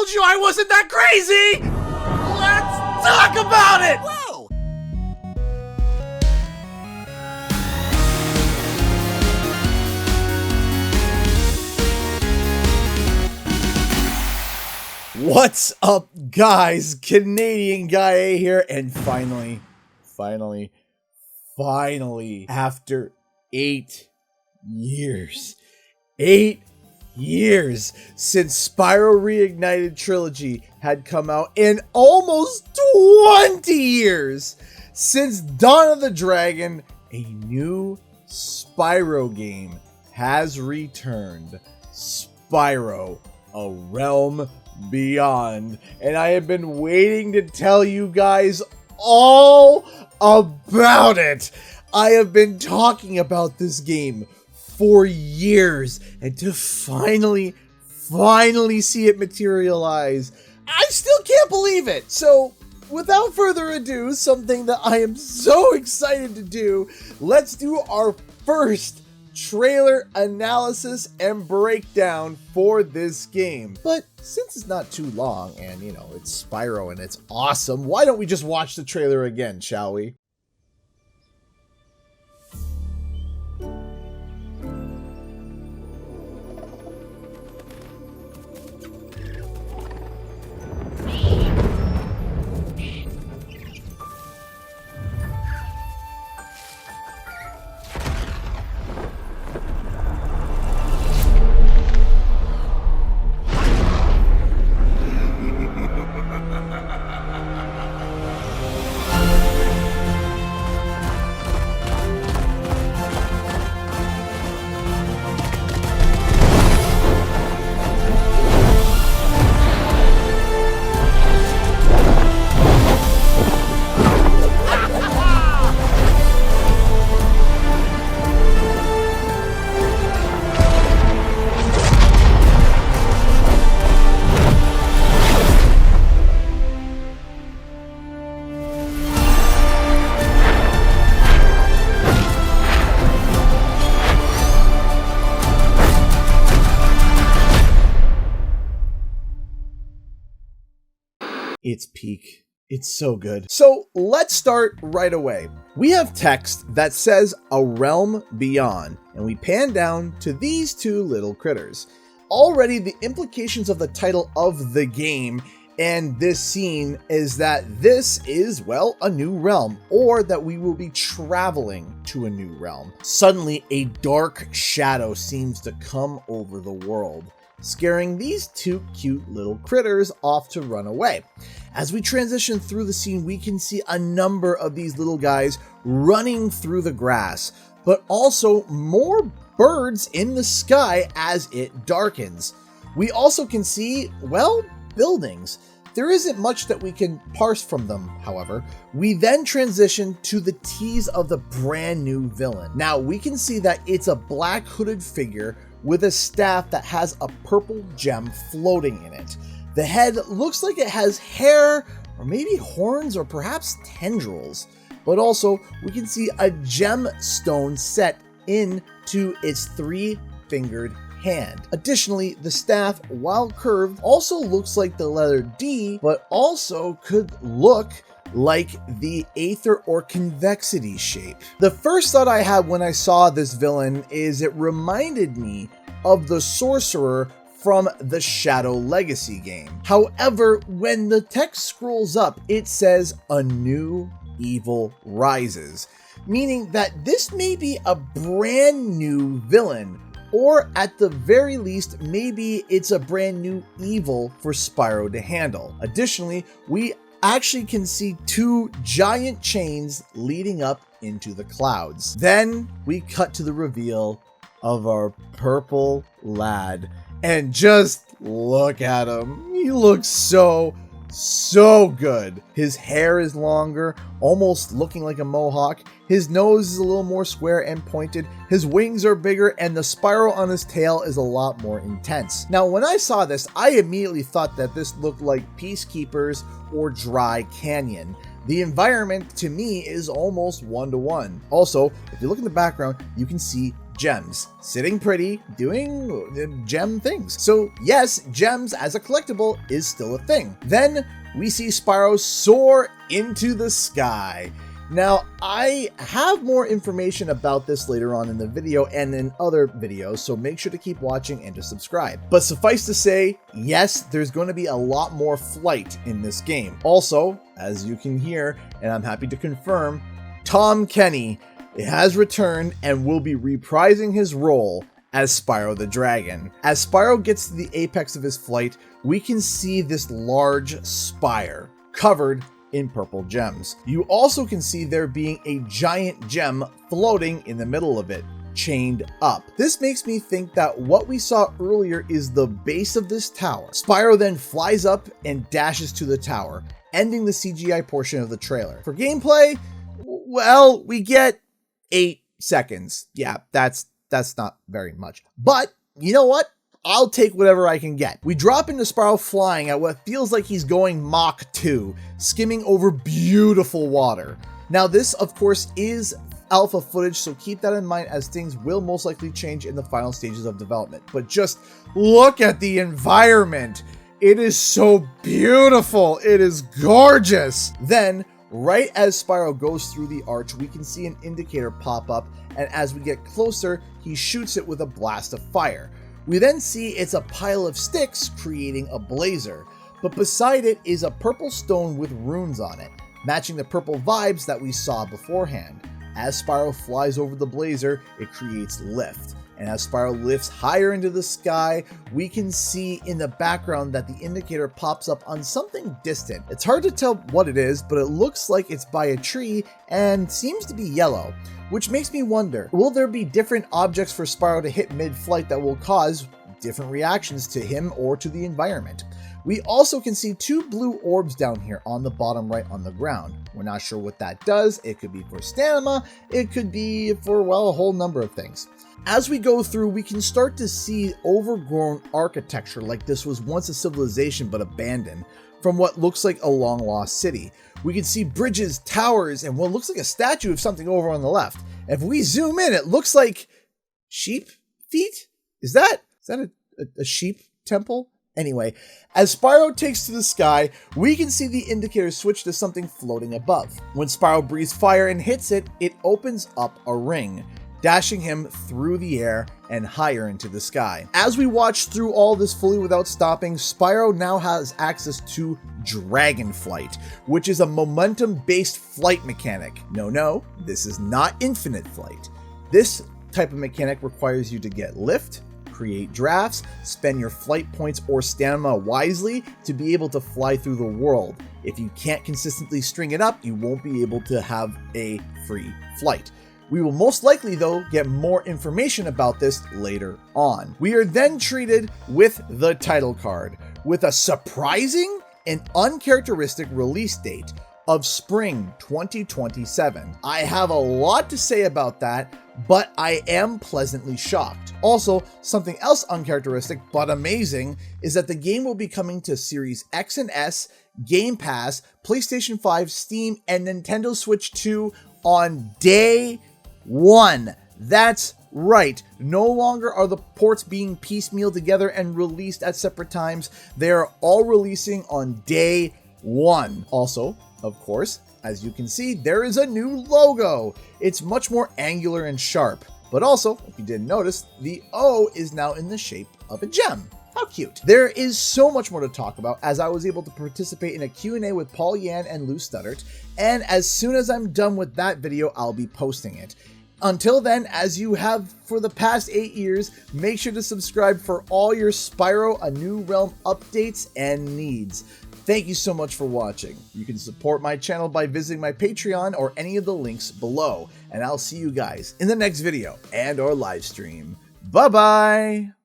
told you I wasn't that crazy! Let's talk about it! Whoa! What's up, guys? Canadian Guy A here, and finally, after 8 years, 8 years since Spyro Reignited Trilogy had come out, and almost 20 years since Dawn of the Dragon, a new Spyro game has returned. Spyro A Realm Beyond, and I have been waiting to tell you guys all about it. I have been talking about this game for years, and to finally see it materialize, I still can't believe it. So without further ado, something that I am so excited to do, let's do our first trailer analysis and breakdown for this game. But since it's not too long and, you know, it's Spyro and it's awesome, why don't we just watch the trailer again, shall we? It's peak. It's so good. So let's start right away. We have text that says A Realm Beyond, and we pan down to these two little critters. Already the implications of the title of the game and this scene is that this is, well, a new realm, or that we will be traveling to a new realm. Suddenly, a dark shadow seems to come over the world, scaring these two cute little critters off to run away. As we transition through the scene, we can see a number of these little guys running through the grass, but also more birds in the sky as it darkens. We also can see, well, buildings. There isn't much that we can parse from them, however. We then transition to the tease of the brand new villain. Now, we can see that it's a black hooded figure with a staff that has a purple gem floating in it. The head looks like it has hair, or maybe horns, or perhaps tendrils. But also, we can see a gemstone set into its three-fingered hand. Additionally, the staff, while curved, also looks like the letter D, but also could look like the aether or convexity shape. The first thought I had when I saw this villain is it reminded me of the sorcerer from the Shadow Legacy game. However, when the text scrolls up, it says a new evil rises, meaning that this may be a brand new villain, or at the very least, maybe it's a brand new evil for Spyro to handle. Additionally, we actually can see two giant chains leading up into the clouds. Then we cut to the reveal of our purple lad, and just look at him. He looks so good. His hair is longer, almost looking like a mohawk. His nose is a little more square and pointed. His wings are bigger, and the spiral on his tail is a lot more intense. Now, when I saw this, I immediately thought that this looked like Peacekeepers or Dry Canyon. The environment, to me, is almost one-to-one. Also, if you look in the background, you can see gems, sitting pretty, doing gem things. So yes, gems as a collectible is still a thing. Then we see Spyro soar into the sky. Now, I have more information about this later on in the video and in other videos, so make sure to keep watching and to subscribe. But suffice to say, yes, there's going to be a lot more flight in this game. Also, as you can hear, and I'm happy to confirm, Tom Kenny has returned and will be reprising his role as Spyro the Dragon. As Spyro gets to the apex of his flight, we can see this large spire covered in purple gems. You also can see there being a giant gem floating in the middle of it, chained up. This makes me think that what we saw earlier is the base of this tower. Spyro then flies up and dashes to the tower, ending the CGI portion of the trailer. For gameplay, well, we get 8 seconds. Yeah, that's not very much. But you know what? I'll take whatever I can get. We drop into Spyro flying at what feels like he's going Mach 2, skimming over beautiful water. Now this, of course, is alpha footage, so keep that in mind as things will most likely change in the final stages of development. But just look at the environment. It is so beautiful. It is gorgeous. Then, right as Spyro goes through the arch, we can see an indicator pop up, and as we get closer, he shoots it with a blast of fire. We then see it's a pile of sticks creating a blazer, but beside it is a purple stone with runes on it, matching the purple vibes that we saw beforehand. As Spyro flies over the blazer, it creates lift, and as Spyro lifts higher into the sky, we can see in the background that the indicator pops up on something distant. It's hard to tell what it is, but it looks like it's by a tree and seems to be yellow. Which makes me wonder, will there be different objects for Spyro to hit mid-flight that will cause different reactions to him or to the environment? We also can see 2 blue orbs down here on the bottom right on the ground. We're not sure what that does. It could be for stamina. It could be for, well, a whole number of things. As we go through, we can start to see overgrown architecture like this was once a civilization but abandoned from what looks like a long-lost city. We can see bridges, towers, and what looks like a statue of something over on the left. If we zoom in, it looks like sheep feet? Is that a sheep temple? Anyway, as Spyro takes to the sky, we can see the indicator switch to something floating above. When Spyro breathes fire and hits it, it opens up a ring, dashing him through the air and higher into the sky. As we watch through all this fully without stopping, Spyro now has access to Dragon Flight, which is a momentum-based flight mechanic. No, this is not infinite flight. This type of mechanic requires you to get lift, create drafts, spend your flight points or stamina wisely to be able to fly through the world. If you can't consistently string it up, you won't be able to have a free flight. We will most likely, though, get more information about this later on. We are then treated with the title card, with a surprising and uncharacteristic release date of spring 2027. I have a lot to say about that, but I am pleasantly shocked. Also, something else uncharacteristic but amazing is that the game will be coming to Series X and S, Game Pass, PlayStation 5, Steam, and Nintendo Switch 2 on day 1. That's right. No longer are the ports being piecemealed together and released at separate times. They are all releasing on day 1. Also, of course, as you can see, there is a new logo. It's much more angular and sharp. But also, if you didn't notice, the O is now in the shape of a gem. How cute. There is so much more to talk about, as I was able to participate in a Q&A with Paul Yan and Lou Studdert, and as soon as I'm done with that video, I'll be posting it. Until then, as you have for the past 8 years, make sure to subscribe for all your Spyro A New Realm updates and needs. Thank you so much for watching. You can support my channel by visiting my Patreon or any of the links below, and I'll see you guys in the next video and or live stream. Bye-bye!